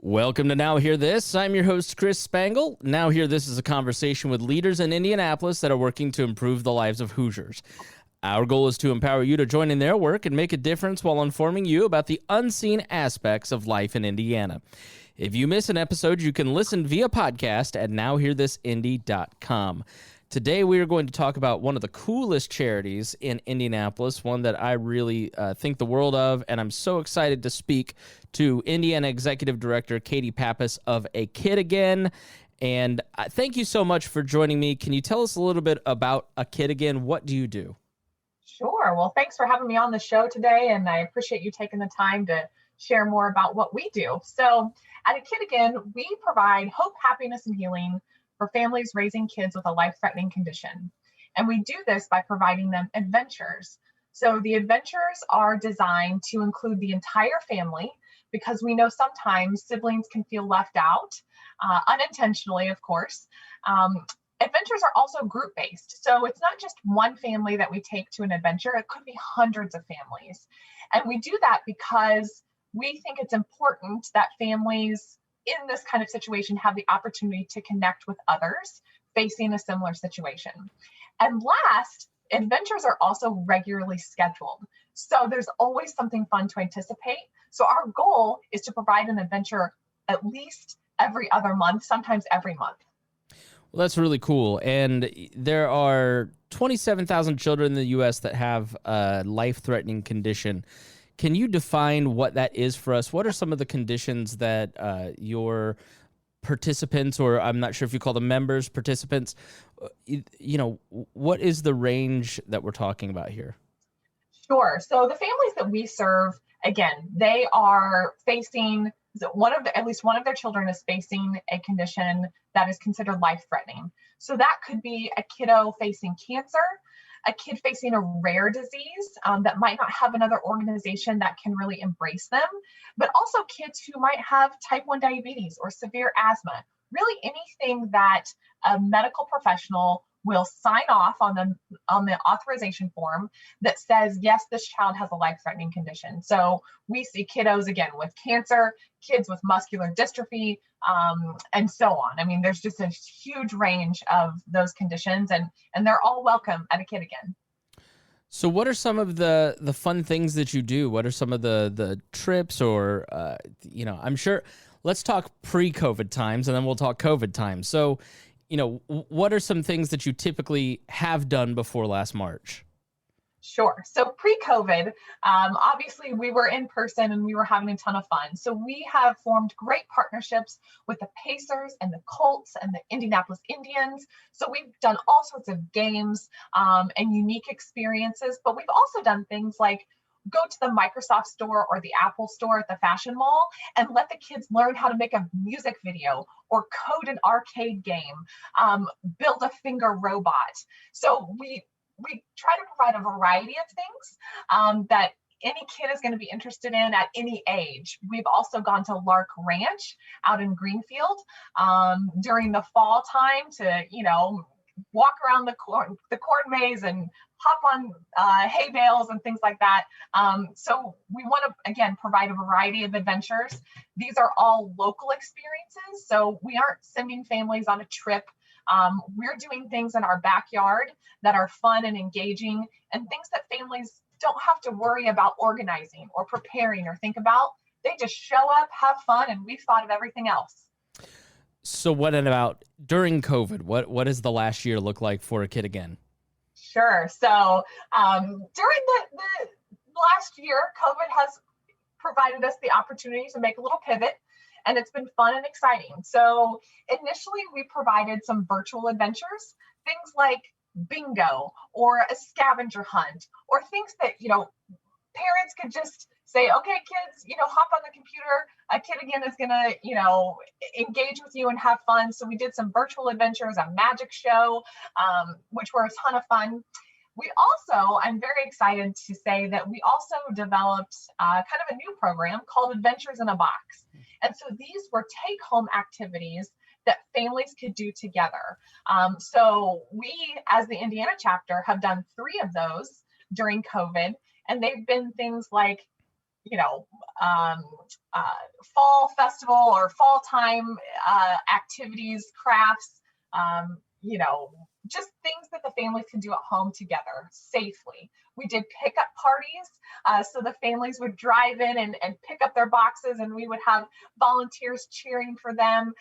Welcome to Now Hear This. I'm your host, Chris Spangle. Now Hear This is a conversation with leaders in Indianapolis that are working to improve the lives of Hoosiers. Our goal is to empower you to join in their work and make a difference while informing you about the unseen aspects of life in Indiana. If you miss an episode, you can listen via podcast at nowhearthisindy.com. Today, we are going to talk about one of the coolest charities in Indianapolis, one that I really think the world of, and I'm so excited to speak to Indiana Executive Director Katie Pappas of A Kid Again. And thank you so much for joining me. Can you tell us a little bit about A Kid Again? What do you do? Sure. Well, thanks for having me on the show today, and I appreciate you taking the time to share more about what we do. So at A Kid Again, we provide hope, happiness, and healing for families raising kids with a life-threatening condition. And we do this by providing them adventures. So the adventures are designed to include the entire family because we know sometimes siblings can feel left out, unintentionally, of course. Adventures are also group-based. So it's not just one family that we take to an adventure, it could be hundreds of families. And we do that because we think it's important that families in this kind of situation have the opportunity to connect with others facing a similar situation. And last, adventures are also regularly scheduled. So there's always something fun to anticipate. So our goal is to provide an adventure at least every other month, sometimes every month. Well, that's really cool. And there are 27,000 children in the U.S. that have a life-threatening condition. Can you define what that is for us? What are some of the conditions that your participants, or I'm not sure if you call them members, participants, what is the range that we're talking about here? Sure. So the families that we serve, again, they are facing at least one of their children is facing a condition that is considered life-threatening. So that could be a kiddo facing cancer, a kid facing a rare disease that might not have another organization that can really embrace them, but also kids who might have type 1 diabetes or severe asthma, really anything that a medical professional will sign off on the authorization form that says, yes, this child has a life-threatening condition. So we see kiddos, again, with cancer, kids with muscular dystrophy, and so on. I mean, there's just a huge range of those conditions, and they're all welcome at A Kid Again. So what are some of the fun things that you do? What are some of the trips or, I'm sure, let's talk pre-COVID times and then we'll talk COVID times. So, what are some things that you typically have done before last March? Sure. So pre-COVID, obviously we were in person and we were having a ton of fun. So we have formed great partnerships with the Pacers and the Colts and the Indianapolis Indians. So we've done all sorts of games and unique experiences, but we've also done things like go to the Microsoft store or the Apple store at the Fashion Mall and let the kids learn how to make a music video or code an arcade game, build a finger robot. So we try to provide a variety of things that any kid is going to be interested in at any age. We've also gone to Lark Ranch out in Greenfield during the fall time to, walk around the corn maze and hop on hay bales and things like that. So we want to, again, provide a variety of adventures. These are all local experiences. So we aren't sending families on a trip. We're doing things in our backyard that are fun and engaging and things that families don't have to worry about organizing or preparing or think about. They just show up, have fun, and we've thought of everything else. So what about during COVID? What does the last year look like for A Kid Again? Sure. So during the last year, COVID has provided us the opportunity to make a little pivot, and it's been fun and exciting. So initially, we provided some virtual adventures, things like bingo or a scavenger hunt, or things that, parents could just say, okay, kids, hop on the computer. A Kid Again is going to, engage with you and have fun. So we did some virtual adventures, a magic show, which were a ton of fun. We also, I'm very excited to say that we also developed kind of a new program called Adventures in a Box. And so these were take-home activities that families could do together. So we, as the Indiana chapter, have done 3 of those during COVID. And they've been things like, um, fall festival or fall time activities, crafts, just things that the families can do at home together safely. We did pickup parties, so the families would drive in and pick up their boxes, and we would have volunteers cheering for them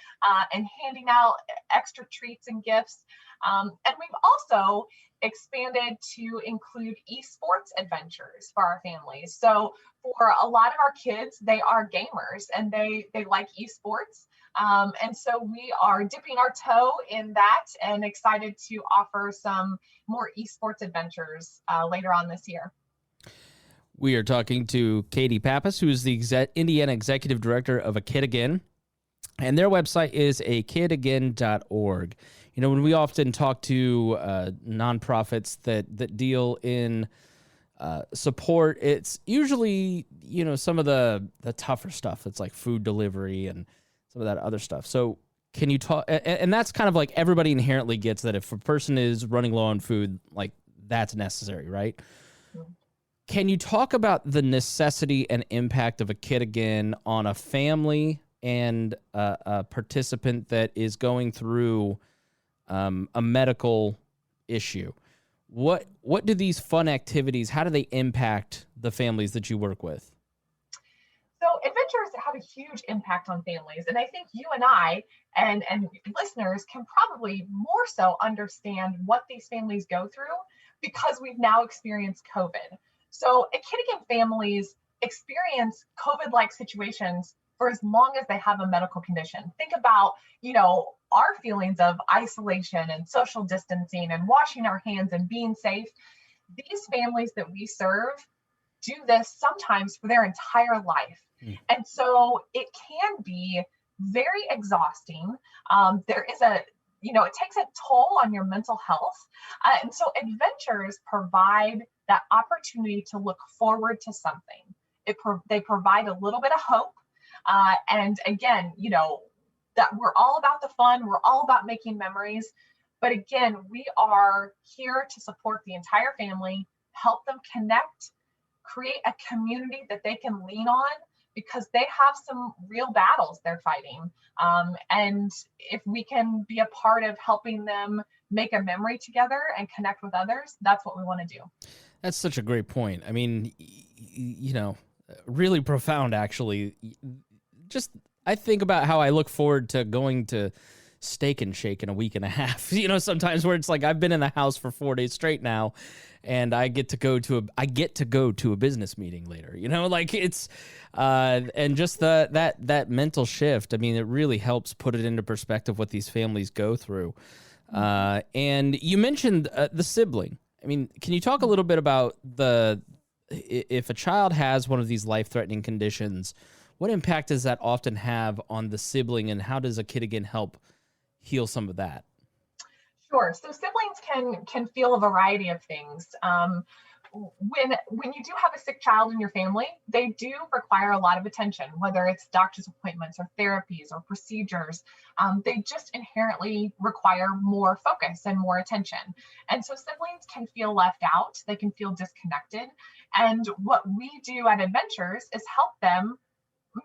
and handing out extra treats and gifts. And we've also expanded to include esports adventures for our families. So for a lot of our kids, they are gamers and they like esports. And so we are dipping our toe in that and excited to offer some more esports adventures later on this year. We are talking to Katie Pappas, who is the Indiana Executive Director of A Kid Again, and their website is akidagain.org. When we often talk to nonprofits that deal in support, it's usually, some of the tougher stuff. It's like food delivery and some of that other stuff. So can you talk, and that's kind of like everybody inherently gets that if a person is running low on food, like that's necessary, right? Mm-hmm. Can you talk about the necessity and impact of A Kid Again on a family and a participant that is going through a medical issue? What do these fun activities, how do they impact the families that you work with? So adventures have a huge impact on families. And I think you and I and listeners can probably more so understand what these families go through because we've now experienced COVID. So A Kid Again families experience COVID-like situations for as long as they have a medical condition. Think about, our feelings of isolation and social distancing and washing our hands and being safe. These families that we serve do this sometimes for their entire life. And so it can be very exhausting. There is it takes a toll on your mental health. And so adventures provide that opportunity to look forward to something. They provide a little bit of hope. And again, that we're all about the fun, we're all about making memories. But again, we are here to support the entire family, help them connect, create a community that they can lean on because they have some real battles they're fighting. And if we can be a part of helping them make a memory together and connect with others, that's what we want to do. That's such a great point. I mean, really profound, actually. Just, I think about how I look forward to going to Steak and Shake in a week and a half. Sometimes where it's like I've been in the house for 4 days straight now, and I get to go to a business meeting later. It's and just that mental shift. I mean, it really helps put it into perspective what these families go through. And you mentioned the sibling. I mean, can you talk a little bit about if a child has one of these life-threatening conditions, what impact does that often have on the sibling, and how does A Kid Again help heal some of that? Sure. So siblings can feel a variety of things. When you do have a sick child in your family, they do require a lot of attention, whether it's doctor's appointments or therapies or procedures. They just inherently require more focus and more attention. And so siblings can feel left out. They can feel disconnected. And what we do at Adventures is help them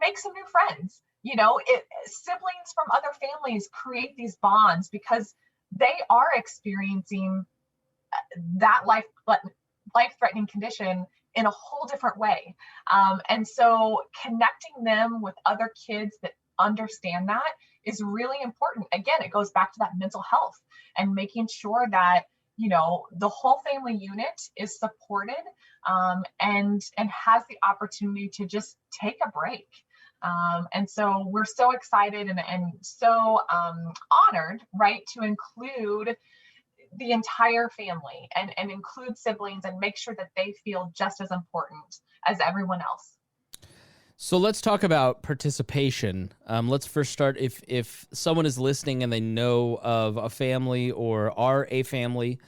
make some new friends. Siblings from other families create these bonds because they are experiencing that life-threatening condition in a whole different way. And so connecting them with other kids that understand that is really important. Again, it goes back to that mental health and making sure that, the whole family unit is supported and has the opportunity to just take a break. And so we're so excited and so honored, right, to include the entire family and include siblings and make sure that they feel just as important as everyone else. So let's talk about participation. Let's first start, if someone is listening and they know of a family or are a family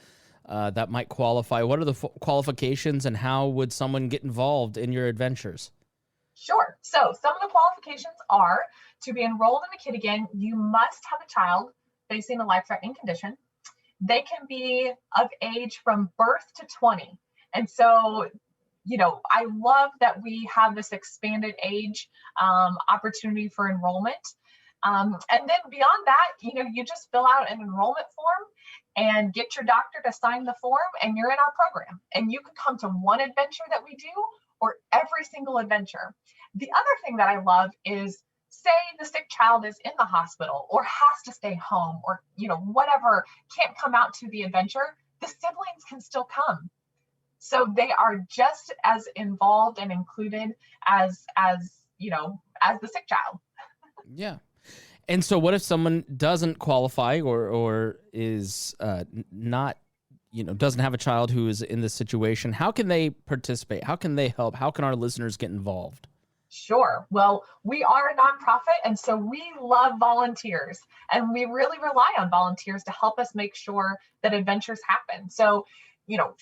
that might qualify, what are the qualifications and how would someone get involved in your adventures? Sure. So some of the qualifications are to be enrolled in A Kid Again, you must have a child facing a life-threatening condition. They can be of age from birth to 20. And so I love that we have this expanded age opportunity for enrollment. And then beyond that, you just fill out an enrollment form and get your doctor to sign the form, and you're in our program. And you can come to one adventure that we do or every single adventure. The other thing that I love is, say the sick child is in the hospital or has to stay home, or whatever, can't come out to the adventure, the siblings can still come. So they are just as involved and included as the sick child. Yeah. And so what if someone doesn't qualify or is not, doesn't have a child who is in this situation? How can they participate? How can they help? How can our listeners get involved? Sure. Well, we are a nonprofit, and so we love volunteers, and we really rely on volunteers to help us make sure that adventures happen. So,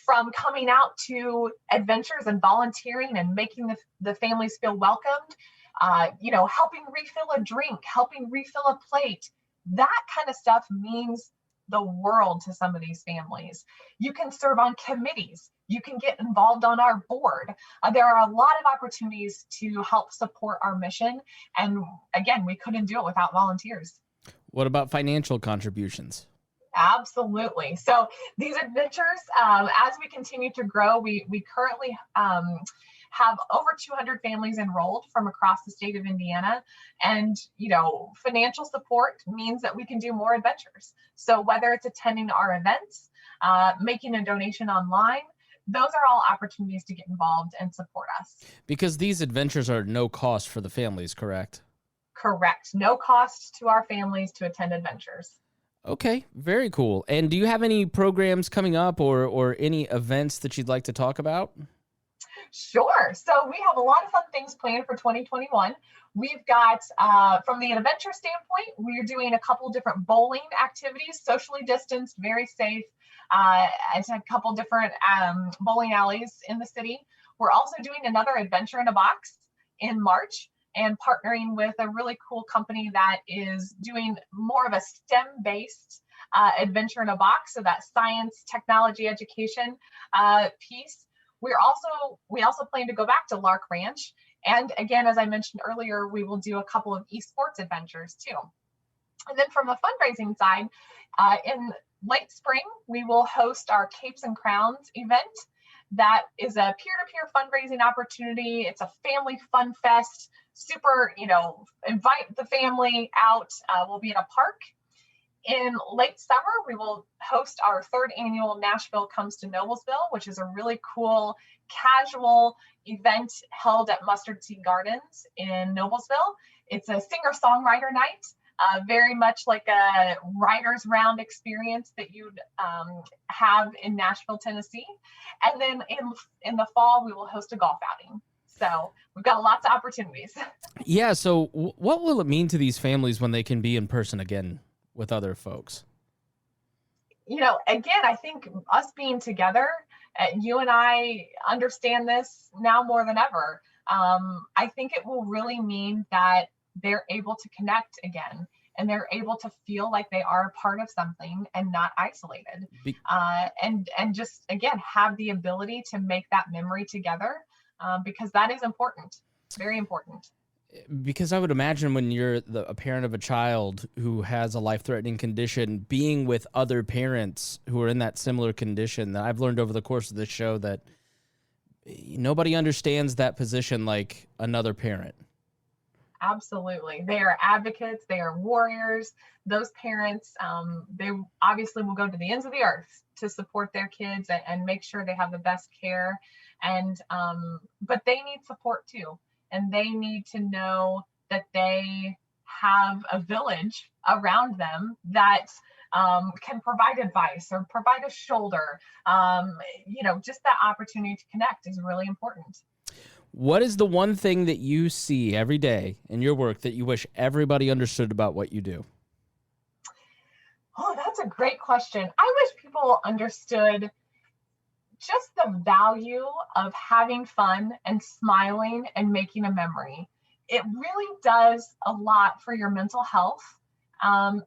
from coming out to adventures and volunteering and making the families feel welcomed, helping refill a drink, helping refill a plate, that kind of stuff means the world to some of these families. You can serve on committees. You can get involved on our board. There are a lot of opportunities to help support our mission. And again, we couldn't do it without volunteers. What about financial contributions? Absolutely. So these adventures, as we continue to grow, we currently have over 200 families enrolled from across the state of Indiana. And, financial support means that we can do more adventures. So whether it's attending our events, making a donation online, those are all opportunities to get involved and support us. Because these adventures are no cost for the families, correct? Correct. No cost to our families to attend adventures. Okay, very cool. And do you have any programs coming up or any events that you'd like to talk about? Sure. So we have a lot of fun things planned for 2021. We've got, from the adventure standpoint, we're doing a couple different bowling activities, socially distanced, very safe. It's a couple different bowling alleys in the city. We're also doing another adventure in a box in March, and partnering with a really cool company that is doing more of a STEM-based adventure in a box. So that science, technology, education piece. We also plan to go back to Lark Ranch. And again, as I mentioned earlier, we will do a couple of esports adventures too. And then from the fundraising side, in late spring, we will host our Capes and Crowns event. That is a peer-to-peer fundraising opportunity. It's a family fun fest. Super, invite the family out. We'll be in a park. In late summer, we will host our third annual Nashville Comes to Noblesville, which is a really cool casual event held at Mustard Seed Gardens in Noblesville. It's a singer-songwriter night, very much like a writer's round experience that you'd have in Nashville, Tennessee. And then in the fall, we will host a golf outing. So we've got lots of opportunities. Yeah. So what will it mean to these families when they can be in person again with other folks? Again, I think us being together, you and I understand this now more than ever. I think it will really mean that they're able to connect again, and they're able to feel like they are a part of something and not isolated. And just, again, have the ability to make that memory together, because that is important, very important. Because I would imagine when you're a parent of a child who has a life-threatening condition, being with other parents who are in that similar condition, that I've learned over the course of this show that nobody understands that position like another parent. Absolutely. They are advocates. They are warriors. Those parents, they obviously will go to the ends of the earth to support their kids and make sure they have the best care. And but they need support too. And they need to know that they have a village around them that can provide advice or provide a shoulder. Just that opportunity to connect is really important. What is the one thing that you see every day in your work that you wish everybody understood about what you do? Oh, that's a great question. I wish people understood just the value of having fun and smiling and making a memory. It really does a lot for your mental health. And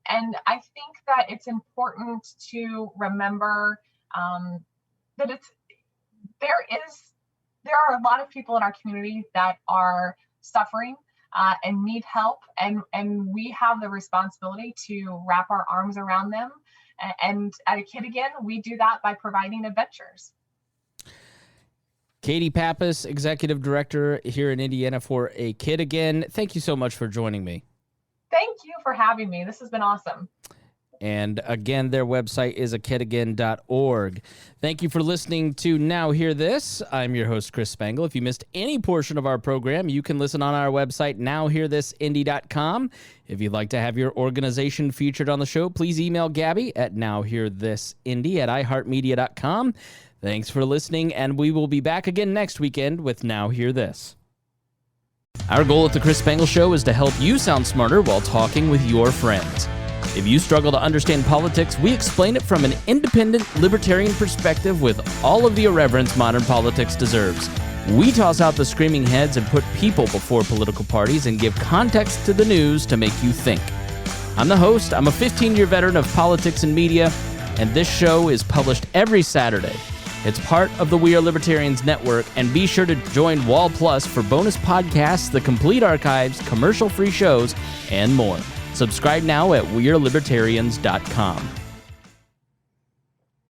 I think that it's important to remember that there are a lot of people in our community that are suffering and need help, and we have the responsibility to wrap our arms around them. And at A Kid Again, we do that by providing adventures. Katie Pappas, Executive Director here in Indiana for A Kid Again. Thank you so much for joining me. Thank you for having me. This has been awesome. And again, their website is akidagain.org. Thank you for listening to Now Hear This. I'm your host, Chris Spangle. If you missed any portion of our program, you can listen on our website, nowhearthisindy.com. If you'd like to have your organization featured on the show, please email Gabby at nowhearthisindy@iheartmedia.com. Thanks for listening, and we will be back again next weekend with Now Hear This. Our goal at the Chris Spangle Show is to help you sound smarter while talking with your friends. If you struggle to understand politics, we explain it from an independent, libertarian perspective with all of the irreverence modern politics deserves. We toss out the screaming heads and put people before political parties and give context to the news to make you think. I'm the host. I'm a 15-year veteran of politics and media, and this show is published every Saturday. It's part of the We Are Libertarians network, and be sure to join Wall Plus for bonus podcasts, the complete archives, commercial-free shows, and more. Subscribe now at wearelibertarians.com.